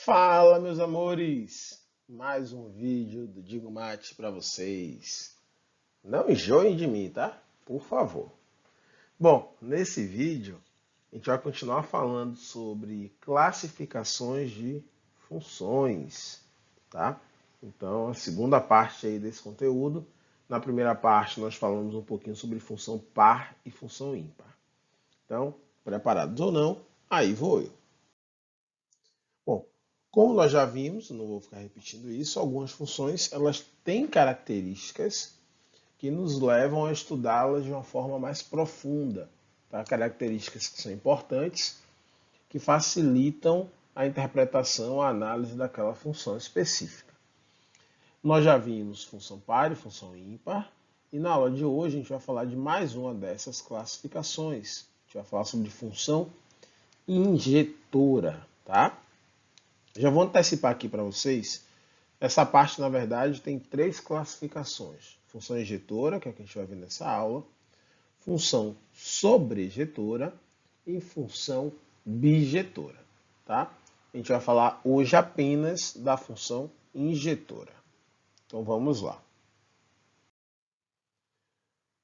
Fala, meus amores! Mais um vídeo do Digo Mate para vocês. Não enjoem de mim, tá? Por favor. Bom, nesse vídeo a gente vai continuar falando sobre classificações de funções, tá? Então, a segunda parte aí desse conteúdo. Na primeira parte nós falamos um pouquinho sobre função par e função ímpar. Então, preparados ou não, aí vou eu. Bom, como nós já vimos, não vou ficar repetindo isso, algumas funções elas têm características que nos levam a estudá-las de uma forma mais profunda, tá? Características que são importantes, que facilitam a interpretação, a análise daquela função específica. Nós já vimos função par e função ímpar, e na aula de hoje a gente vai falar de mais uma dessas classificações. A gente vai falar sobre função injetora, tá? Já vou antecipar aqui para vocês. Essa parte, na verdade, tem três classificações. Função injetora, que é o que a gente vai ver nessa aula. Função sobrejetora e função bijetora. Tá? A gente vai falar hoje apenas da função injetora. Então vamos lá.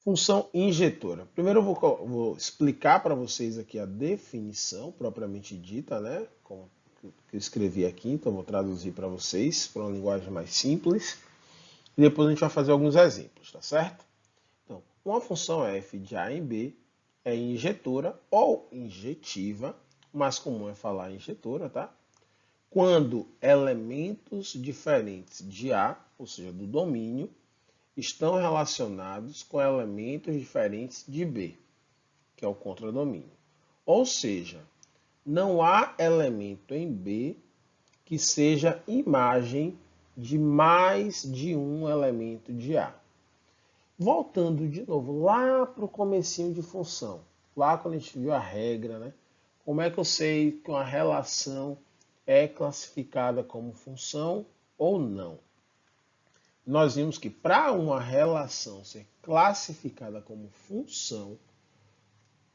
Função injetora. Primeiro eu vou explicar para vocês aqui a definição propriamente dita, né? Que eu escrevi aqui, então vou traduzir para vocês, para uma linguagem mais simples. E depois a gente vai fazer alguns exemplos, tá certo? Então, uma função f de a em b é injetora ou injetiva, o mais comum é falar injetora, tá? Quando elementos diferentes de a, ou seja, do domínio, estão relacionados com elementos diferentes de b, que é o contradomínio. Ou seja, não há elemento em B que seja imagem de mais de um elemento de A. Voltando de novo lá para o comecinho de função, lá quando a gente viu a regra, né? Como é que eu sei que uma relação é classificada como função ou não? Nós vimos que para uma relação ser classificada como função,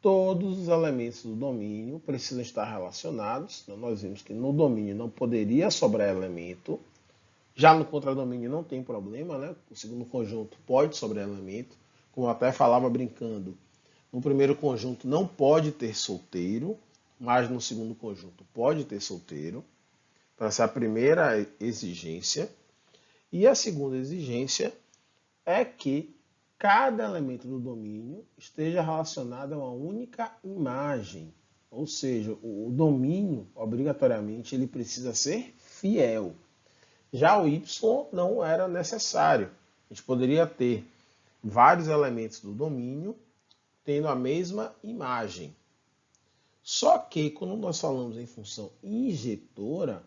todos os elementos do domínio precisam estar relacionados. Então, nós vimos que no domínio não poderia sobrar elemento. Já no contradomínio não tem problema, né? O segundo conjunto pode sobrar elemento. Como eu até falava brincando, no primeiro conjunto não pode ter solteiro, mas no segundo conjunto pode ter solteiro. Então, essa é a primeira exigência. E a segunda exigência é que cada elemento do domínio esteja relacionado a uma única imagem. Ou seja, o domínio, obrigatoriamente, ele precisa ser fiel. Já o y não era necessário. A gente poderia ter vários elementos do domínio tendo a mesma imagem. Só que, quando nós falamos em função injetora,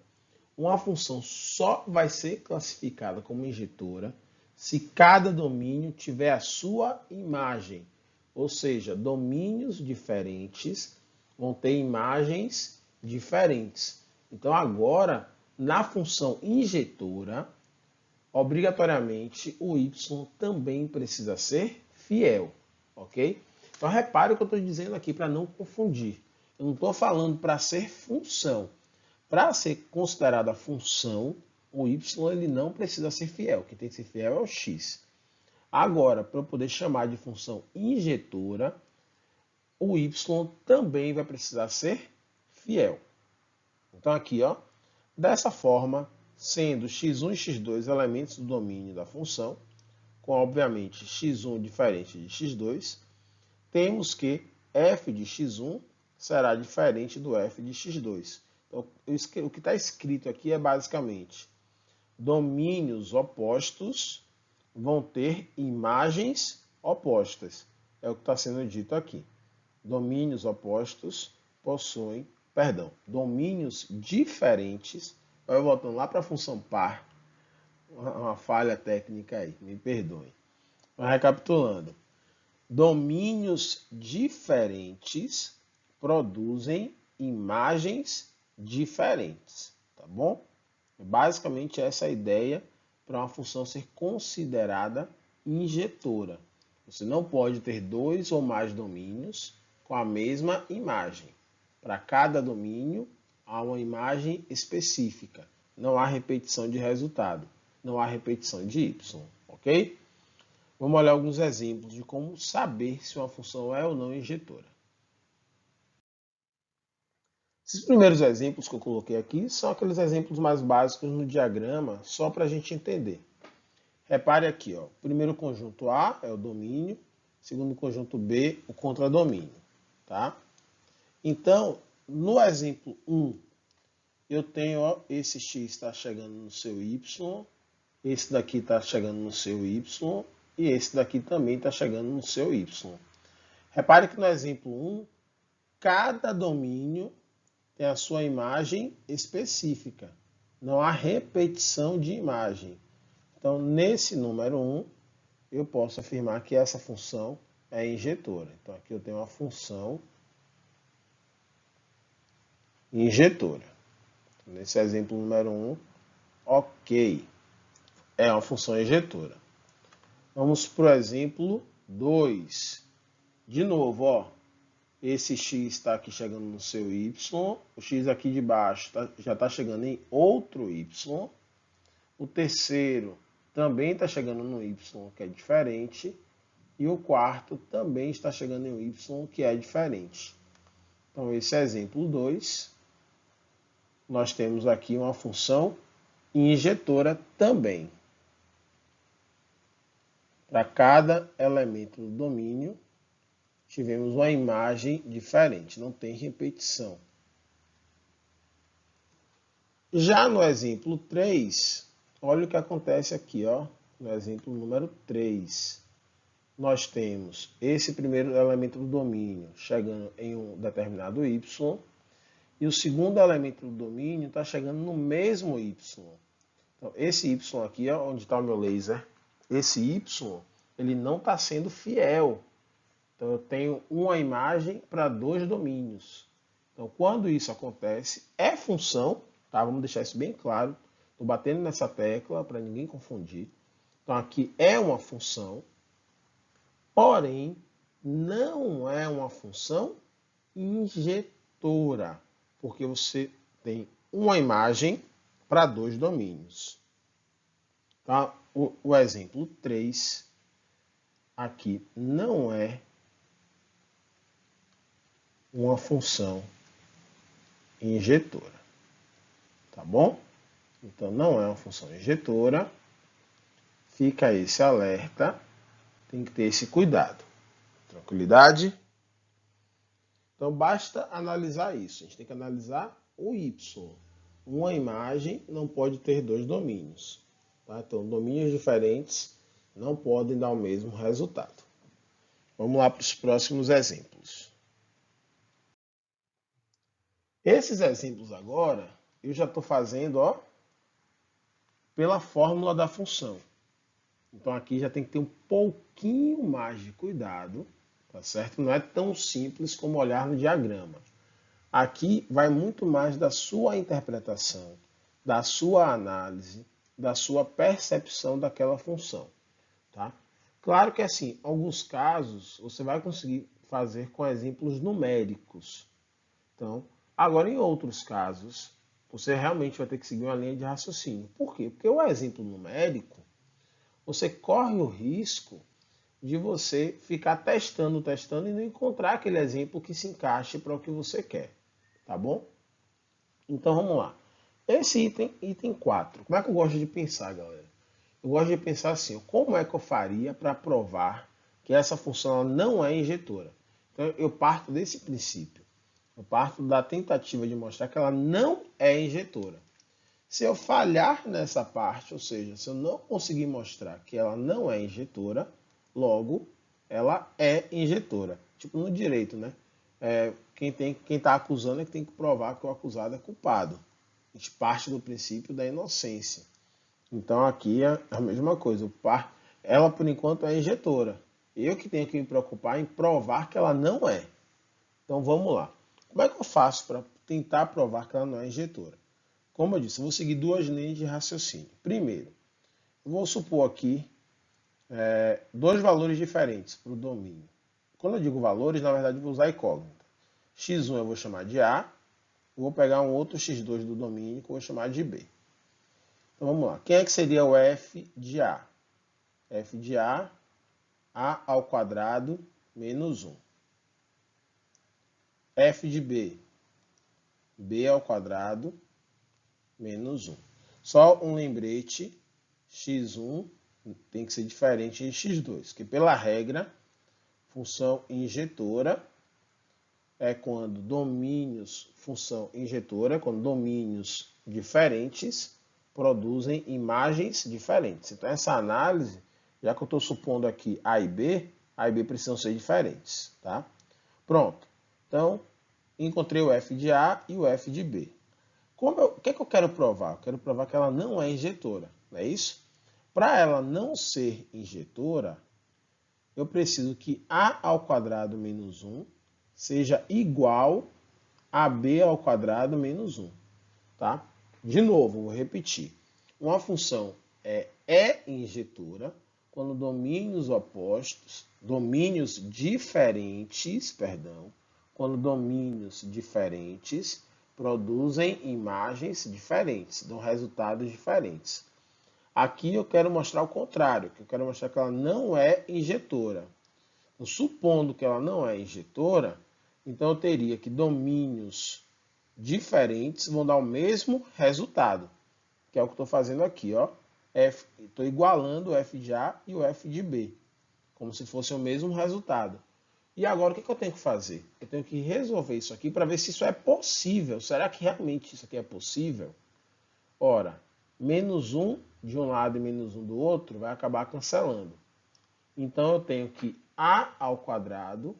uma função só vai ser classificada como injetora se cada domínio tiver a sua imagem. Ou seja, domínios diferentes vão ter imagens diferentes. Então, agora, na função injetora, obrigatoriamente o y também precisa ser fiel. Ok? Então, repare o que eu estou dizendo aqui para não confundir. Eu não estou falando para ser função. Para ser considerada função, o y ele não precisa ser fiel. Quem tem que ser fiel é o x. Agora, para eu poder chamar de função injetora, o y também vai precisar ser fiel. Então aqui, ó, dessa forma, sendo x1 e x2 elementos do domínio da função, com obviamente x1 diferente de x2, temos que f de x1 será diferente do f de x2. Então, o que está escrito aqui é basicamente domínios opostos vão ter imagens opostas. É o que está sendo dito aqui. Domínios opostos possuem, domínios diferentes. Eu voltando lá para a função par, uma falha técnica aí, me perdoem. Mas recapitulando, domínios diferentes produzem imagens diferentes, tá bom? Basicamente essa é a ideia para uma função ser considerada injetora. Você não pode ter dois ou mais domínios com a mesma imagem. Para cada domínio há uma imagem específica. Não há repetição de resultado. Não há repetição de y, ok? Vamos olhar alguns exemplos de como saber se uma função é ou não injetora. Esses primeiros exemplos que eu coloquei aqui são aqueles exemplos mais básicos no diagrama, só para a gente entender. Repare aqui, ó, o primeiro conjunto A é o domínio, segundo conjunto B, o contradomínio, tá? Então, no exemplo 1, eu tenho, ó, esse x está chegando no seu y, esse daqui está chegando no seu y, e esse daqui também está chegando no seu y. Repare que no exemplo 1, cada domínio tem a sua imagem específica. Não há repetição de imagem. Então, nesse número 1, eu posso afirmar que essa função é injetora. Então, aqui eu tenho uma função injetora. Nesse exemplo número 1, ok, é uma função injetora. Vamos para o exemplo 2. De novo, ó, esse x está aqui chegando no seu y, o x aqui de baixo já está chegando em outro y, o terceiro também está chegando no y, que é diferente, e o quarto também está chegando em um y, que é diferente. Então, esse é exemplo 2. Nós temos aqui uma função injetora também. Para cada elemento do domínio, tivemos uma imagem diferente, não tem repetição. Já no exemplo 3, olha o que acontece aqui, ó, no exemplo número 3. Nós temos esse primeiro elemento do domínio chegando em um determinado y, e o segundo elemento do domínio está chegando no mesmo y. Então, esse y aqui, ó, onde está o meu laser, esse y, ele não está sendo fiel. Então, eu tenho uma imagem para dois domínios. Então, quando isso acontece, é função, tá? Vamos deixar isso bem claro. Estou batendo nessa tecla para ninguém confundir. Então, aqui é uma função, porém, não é uma função injetora, porque você tem uma imagem para dois domínios. Tá? O exemplo 3 aqui não é uma função injetora, tá bom? Então, não é uma função injetora, fica esse alerta, tem que ter esse cuidado. Tranquilidade? Então, basta analisar isso, a gente tem que analisar o y. Uma imagem não pode ter dois domínios, tá? Então, domínios diferentes não podem dar o mesmo resultado. Vamos lá para os próximos exemplos. Esses exemplos agora, eu já estou fazendo, ó, pela fórmula da função. Então aqui já tem que ter um pouquinho mais de cuidado, tá certo? Não é tão simples como olhar no diagrama. Aqui vai muito mais da sua interpretação, da sua análise, da sua percepção daquela função, tá? Claro que assim, alguns casos você vai conseguir fazer com exemplos numéricos. Então, agora, em outros casos, você realmente vai ter que seguir uma linha de raciocínio. Por quê? Porque o exemplo numérico, você corre o risco de você ficar testando e não encontrar aquele exemplo que se encaixe para o que você quer. Tá bom? Então, vamos lá. Esse item 4. Como é que eu gosto de pensar, galera? Eu gosto de pensar assim, como é que eu faria para provar que essa função não é injetora? Então, eu parto desse princípio. Eu parto da tentativa de mostrar que ela não é injetora. Se eu falhar nessa parte, ou seja, se eu não conseguir mostrar que ela não é injetora, logo ela é injetora. Tipo no direito, né? Quem está acusando é que tem que provar que o acusado é culpado. A gente parte do princípio da inocência. Então aqui é a mesma coisa. Ela, por enquanto, é injetora. Eu que tenho que me preocupar em provar que ela não é. Então vamos lá. Como é que eu faço para tentar provar que ela não é injetora? Como eu disse, eu vou seguir duas linhas de raciocínio. Primeiro, eu vou supor aqui dois valores diferentes para o domínio. Quando eu digo valores, na verdade eu vou usar incógnita. x1 eu vou chamar de A eu vou pegar um outro x2 do domínio que eu vou chamar de B. Então vamos lá. Quem é que seria o f de A? F de A ao quadrado menos 1. F de B, B ao quadrado menos 1. Só um lembrete, x1 tem que ser diferente de x2, que pela regra, função injetora é quando domínios, função injetora, quando domínios diferentes produzem imagens diferentes. Então essa análise, já que eu estou supondo aqui A e B precisam ser diferentes, tá? Pronto. Então, encontrei o f de A e o f de B. O que é que eu quero provar? Eu quero provar que ela não é injetora, não é isso? Para ela não ser injetora, eu preciso que A ao quadrado menos 1 seja igual a B ao quadrado menos 1, tá? De novo, vou repetir. Uma função é injetora quando domínios opostos, quando domínios diferentes produzem imagens diferentes, dão resultados diferentes. Aqui eu quero mostrar o contrário, que eu quero mostrar que ela não é injetora. Então, supondo que ela não é injetora, então eu teria que domínios diferentes vão dar o mesmo resultado, que é o que eu estou fazendo aqui, ó. Estou igualando o f de A e o f de B, como se fosse o mesmo resultado. E agora o que eu tenho que fazer? Eu tenho que resolver isso aqui para ver se isso é possível. Será que realmente isso aqui é possível? Ora, menos 1 de um lado e menos 1 do outro vai acabar cancelando. Então eu tenho que A ao quadrado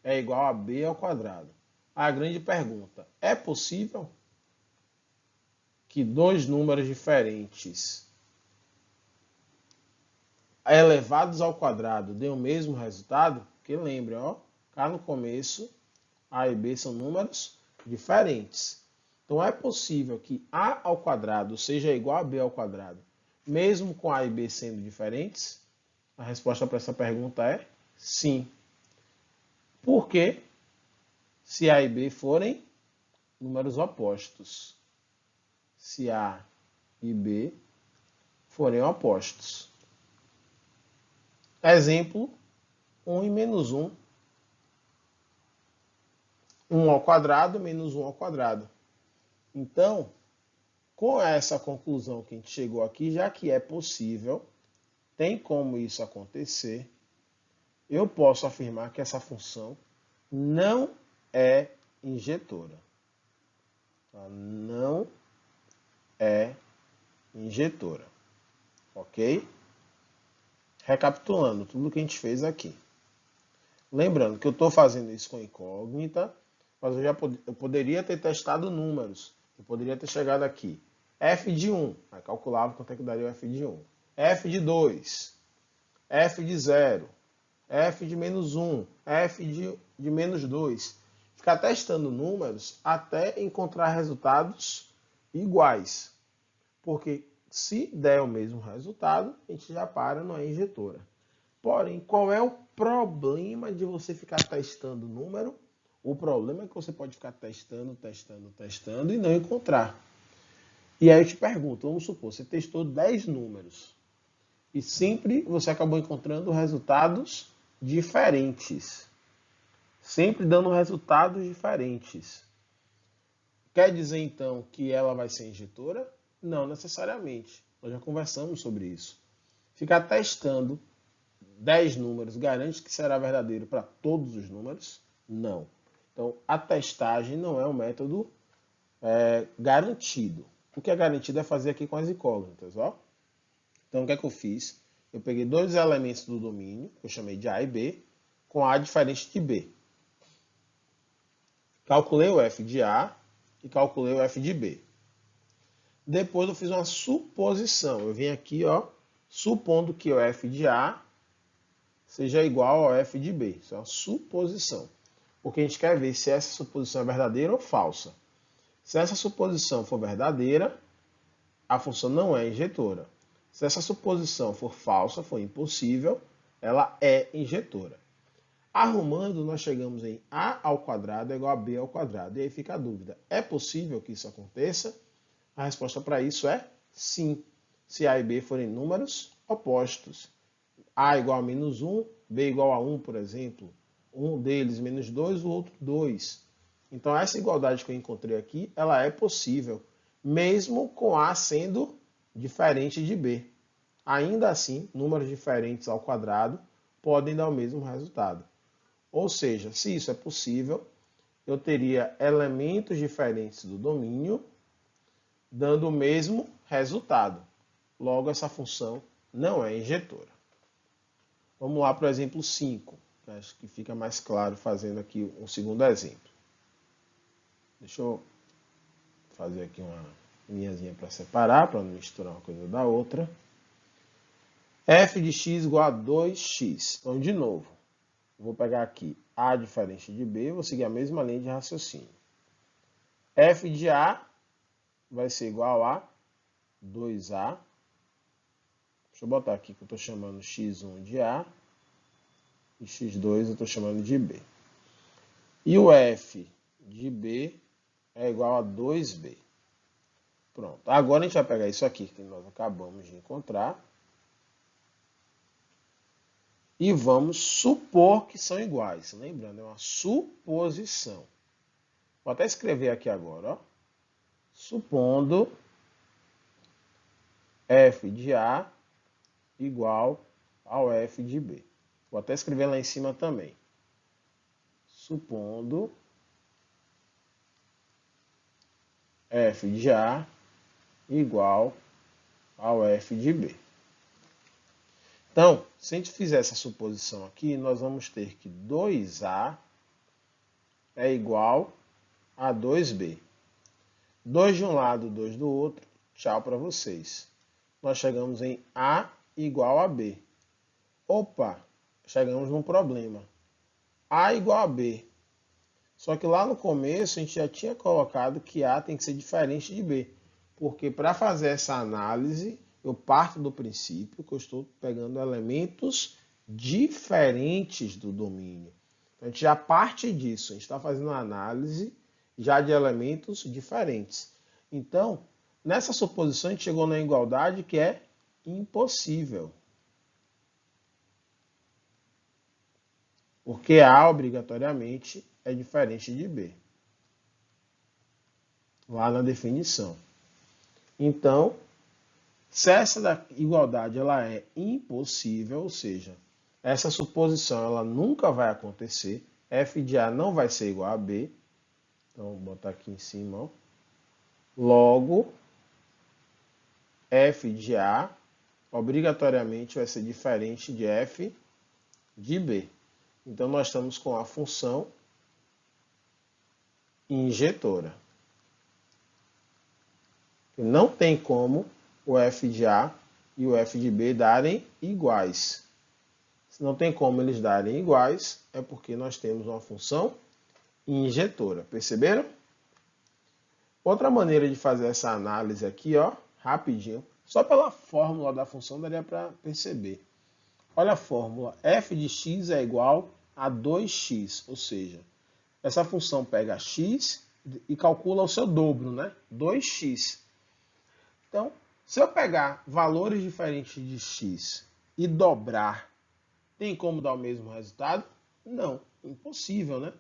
é igual a B ao quadrado. A grande pergunta, é possível que dois números diferentes elevados ao quadrado dêem o mesmo resultado? Porque lembre, ó, cá no começo, A e B são números diferentes. Então é possível que A ao quadrado seja igual a B ao quadrado, mesmo com A e B sendo diferentes? A resposta para essa pergunta é sim. Por quê? Se A e B forem números opostos. Se A e B forem opostos. Exemplo, 1 e menos 1. 1 ao quadrado menos 1 ao quadrado. Então, com essa conclusão que a gente chegou aqui, já que é possível, tem como isso acontecer, eu posso afirmar que essa função não é injetora. Ela não é injetora. Ok? Recapitulando tudo que a gente fez aqui. Lembrando que eu estou fazendo isso com incógnita, mas eu poderia ter testado números. Eu poderia ter chegado aqui. F de 1, aí calculava quanto é que daria o F de 1. F de 2, F de 0, F de menos 1, F de menos 2. Ficar testando números até encontrar resultados iguais. Porque se der o mesmo resultado, a gente já para, não é injetora. Porém, qual é o problema de você ficar testando número? O problema é que você pode ficar testando e não encontrar. E aí eu te pergunto, vamos supor, você testou 10 números e sempre você acabou encontrando resultados diferentes. Sempre dando resultados diferentes. Quer dizer então que ela vai ser injetora? Não necessariamente. Nós já conversamos sobre isso. Ficar testando 10 números garante que será verdadeiro para todos os números? Não. Então, a testagem não é um método garantido. O que é garantido é fazer aqui com as incógnitas, ó. Então, o que é que eu fiz? Eu peguei dois elementos do domínio, que eu chamei de A e B, com A diferente de B. Calculei o F de A e calculei o F de B. Depois eu fiz uma suposição. Eu vim aqui, ó, supondo que o F de A seja igual ao F de B. Isso é uma suposição. Porque a gente quer ver se essa suposição é verdadeira ou falsa. Se essa suposição for verdadeira, a função não é injetora. Se essa suposição for falsa, for impossível, ela é injetora. Arrumando, nós chegamos em a ao quadrado é igual a b ao quadrado. E aí fica a dúvida, é possível que isso aconteça? A resposta para isso é sim, se a e b forem números opostos. A igual a menos 1, b igual a 1, por exemplo. Um deles menos 2, o outro 2. Então, essa igualdade que eu encontrei aqui, ela é possível, mesmo com A sendo diferente de B. Ainda assim, números diferentes ao quadrado podem dar o mesmo resultado. Ou seja, se isso é possível, eu teria elementos diferentes do domínio dando o mesmo resultado. Logo, essa função não é injetora. Vamos lá para o exemplo 5. Acho que fica mais claro fazendo aqui um segundo exemplo. Deixa eu fazer aqui uma linhazinha para separar, para não misturar uma coisa da outra. F de x igual a 2x. Então, de novo, vou pegar aqui A diferente de B, vou seguir a mesma linha de raciocínio. F de A vai ser igual a 2A. Deixa eu botar aqui que eu estou chamando x1 de A e x2 eu estou chamando de B. E o F de B é igual a 2B. Pronto. Agora a gente vai pegar isso aqui que nós acabamos de encontrar e vamos supor que são iguais. Lembrando, é uma suposição. Vou até escrever aqui agora, ó. Supondo F de A igual ao F de B. Vou até escrever lá em cima também. Supondo F de A igual ao F de B. Então, se a gente fizer essa suposição aqui, nós vamos ter que 2A é igual a 2B. 2 de um lado, 2 do outro. Tchau para vocês. Nós chegamos em A igual a B. Opa, chegamos num problema. A igual a B. Só que lá no começo a gente já tinha colocado que A tem que ser diferente de B. Porque para fazer essa análise, eu parto do princípio que eu estou pegando elementos diferentes do domínio. Então, a gente já parte disso. A gente está fazendo uma análise já de elementos diferentes. Então, nessa suposição, a gente chegou na igualdade que é impossível. Porque A, obrigatoriamente, é diferente de B. Lá na definição. Então, se essa igualdade ela é impossível, ou seja, essa suposição ela nunca vai acontecer, F de A não vai ser igual a B. Então, vou botar aqui em cima. Ó. Logo, F de A obrigatoriamente vai ser diferente de F de B. Então, nós estamos com a função injetora. Não tem como o F de A e o F de B darem iguais. Se não tem como eles darem iguais, é porque nós temos uma função injetora. Perceberam? Outra maneira de fazer essa análise aqui, ó, rapidinho, só pela fórmula da função daria para perceber. Olha a fórmula, f de x é igual a 2x, ou seja, essa função pega x e calcula o seu dobro, né? 2x. Então, se eu pegar valores diferentes de x e dobrar, tem como dar o mesmo resultado? Não, impossível, né?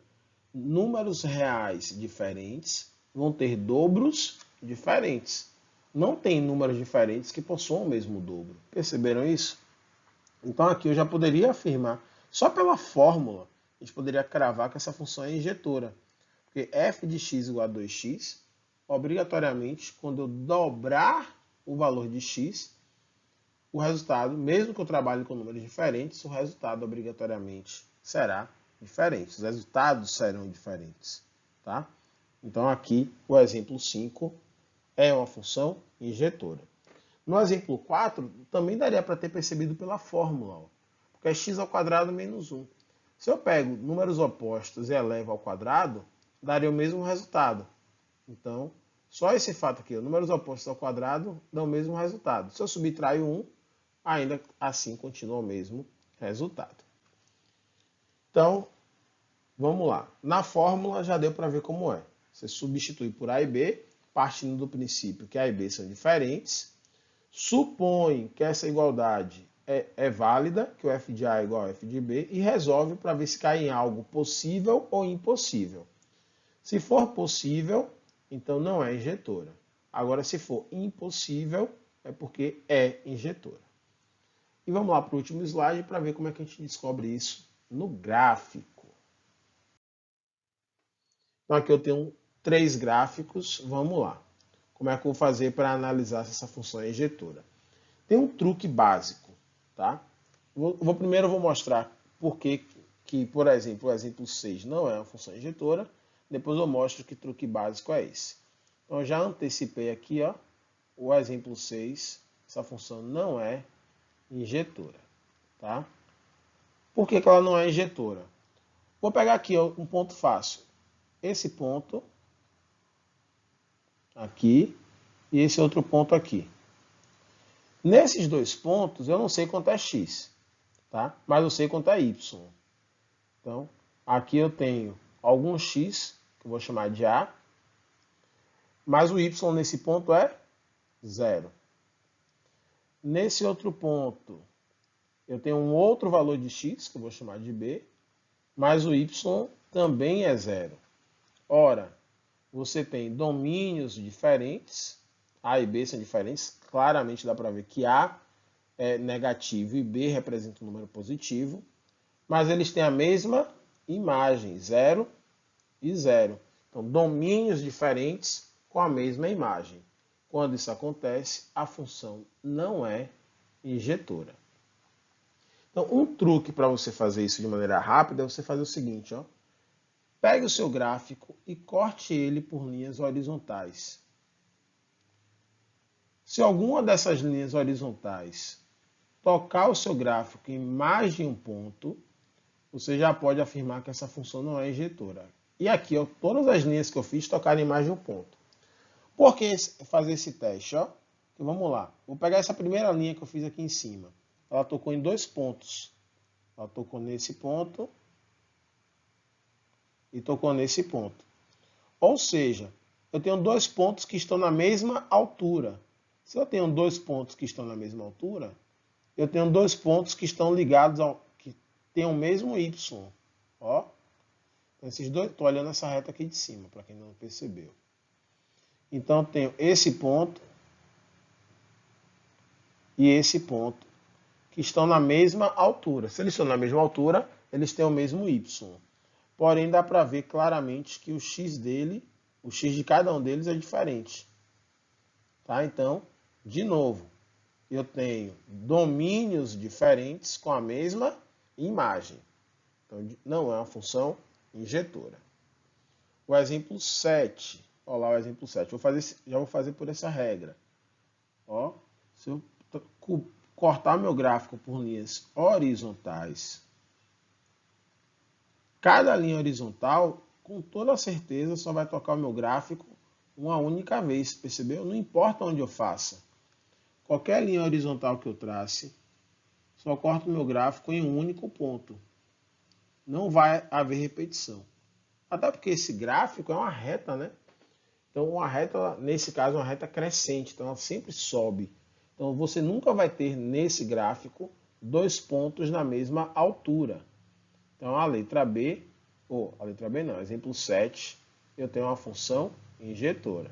Números reais diferentes vão ter dobros diferentes. Não tem números diferentes que possuam o mesmo dobro. Perceberam isso? Então aqui eu já poderia afirmar, só pela fórmula, a gente poderia cravar que essa função é injetora. Porque f de x igual a 2x, obrigatoriamente, quando eu dobrar o valor de x, o resultado, mesmo que eu trabalhe com números diferentes, o resultado obrigatoriamente será diferente. Os resultados serão diferentes. Tá? Então aqui o exemplo 5 é uma função injetora. No exemplo 4, também daria para ter percebido pela fórmula, ó, porque é x ao quadrado menos 1. Se eu pego números opostos e elevo ao quadrado, daria o mesmo resultado. Então, só esse fato aqui, números opostos ao quadrado, dão o mesmo resultado. Se eu subtraio 1, ainda assim continua o mesmo resultado. Então, vamos lá. Na fórmula já deu para ver como é. Você substitui por A e B, partindo do princípio que A e B são diferentes. Supõe que essa igualdade é válida, que o f de A é igual ao f de B, e resolve para ver se cai em algo possível ou impossível. Se for possível, então não é injetora. Agora, se for impossível, é porque é injetora. E vamos lá para o último slide para ver como é que a gente descobre isso no gráfico. Então aqui eu tenho 3 gráficos, vamos lá. Como é que eu vou fazer para analisar se essa função é injetora? Tem um truque básico, tá? Primeiro eu vou mostrar por que, por exemplo, o exemplo 6 não é uma função injetora. Depois eu mostro que truque básico é esse. Então eu já antecipei aqui, ó, o exemplo 6, essa função não é injetora, tá? Por que ela não é injetora? Vou pegar aqui ó, um ponto fácil. Esse ponto aqui e esse outro ponto aqui. Nesses dois pontos eu não sei quanto é x, tá? Mas eu sei quanto é y. Então, aqui eu tenho algum x, que eu vou chamar de A, mas o y nesse ponto é 0. Nesse outro ponto, eu tenho um outro valor de x, que eu vou chamar de B, mas o y também é 0. Ora, você tem domínios diferentes, A e B são diferentes, claramente dá para ver que A é negativo e B representa um número positivo, mas eles têm a mesma imagem, 0 e 0. Então, domínios diferentes com a mesma imagem. Quando isso acontece, a função não é injetora. Então, um truque para você fazer isso de maneira rápida é você fazer o seguinte, ó. Pegue o seu gráfico e corte ele por linhas horizontais. Se alguma dessas linhas horizontais tocar o seu gráfico em mais de um ponto, você já pode afirmar que essa função não é injetora. E aqui, ó, todas as linhas que eu fiz tocaram em mais de um ponto. Por que fazer esse teste? Ó? Então, vamos lá. Vou pegar essa primeira linha que eu fiz aqui em cima. Ela tocou em 2 pontos. Ela tocou nesse ponto e tocou nesse ponto. Ou seja, eu tenho 2 pontos que estão na mesma altura. Se eu tenho 2 pontos que estão na mesma altura, eu tenho 2 pontos que estão ligados que têm o mesmo y. Ó. Então, esses dois, estou olhando essa reta aqui de cima, para quem não percebeu. Então, eu tenho esse ponto e esse ponto que estão na mesma altura. Se eles estão na mesma altura, eles têm o mesmo y. Porém, dá para ver claramente que o x de cada um deles é diferente. Tá? Então, de novo, eu tenho domínios diferentes com a mesma imagem. Então, não é uma função injetora. O exemplo 7. Olha lá o exemplo 7. Já vou fazer por essa regra. Ó, se eu cortar meu gráfico por linhas horizontais, cada linha horizontal, com toda certeza, só vai tocar o meu gráfico uma única vez, percebeu? Não importa onde eu faça. Qualquer linha horizontal que eu trace, só corto o meu gráfico em um único ponto. Não vai haver repetição. Até porque esse gráfico é uma reta, né? Então, uma reta, nesse caso, é uma reta crescente, então ela sempre sobe. Então, você nunca vai ter nesse gráfico 2 pontos na mesma altura. Então, a letra B não, exemplo 7, eu tenho uma função injetora.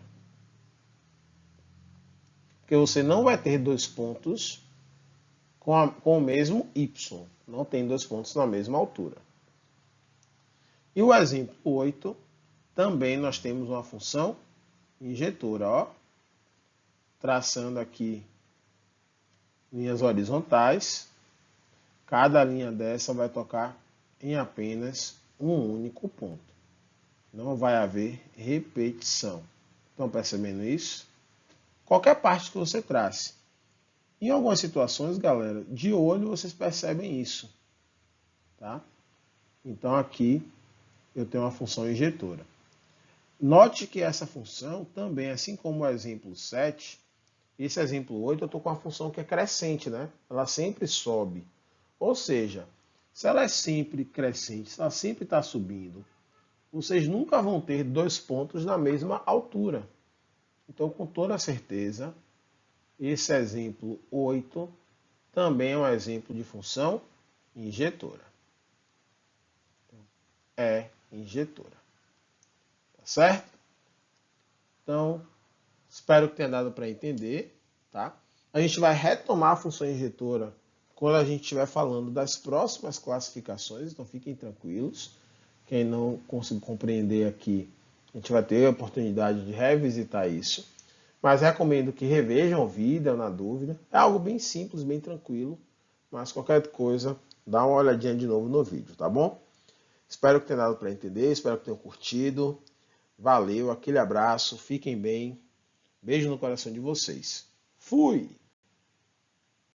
Porque você não vai ter 2 pontos com o mesmo y. Não tem 2 pontos na mesma altura. E o exemplo 8, também nós temos uma função injetora, ó. Traçando aqui linhas horizontais. Cada linha dessa vai tocar em apenas um único ponto. Não vai haver repetição. Estão percebendo isso? Qualquer parte que você trace. Em algumas situações, galera, de olho vocês percebem isso. Tá? Então aqui eu tenho uma função injetora. Note que essa função também, assim como o exemplo 7, esse exemplo 8 eu estou com uma função que é crescente, né? Ela sempre sobe. Ou seja, se ela é sempre crescente, se ela sempre está subindo, vocês nunca vão ter dois pontos na mesma altura. Então, com toda certeza, esse exemplo 8 também é um exemplo de função injetora. É injetora. Tá certo? Então, espero que tenha dado para entender. Tá? A gente vai retomar a função injetora quando a gente estiver falando das próximas classificações, então fiquem tranquilos. Quem não conseguiu compreender aqui, a gente vai ter a oportunidade de revisitar isso. Mas recomendo que revejam o vídeo na dúvida. É algo bem simples, bem tranquilo. Mas qualquer coisa, dá uma olhadinha de novo no vídeo, tá bom? Espero que tenha dado para entender, espero que tenham curtido. Valeu, aquele abraço, fiquem bem. Beijo no coração de vocês. Fui!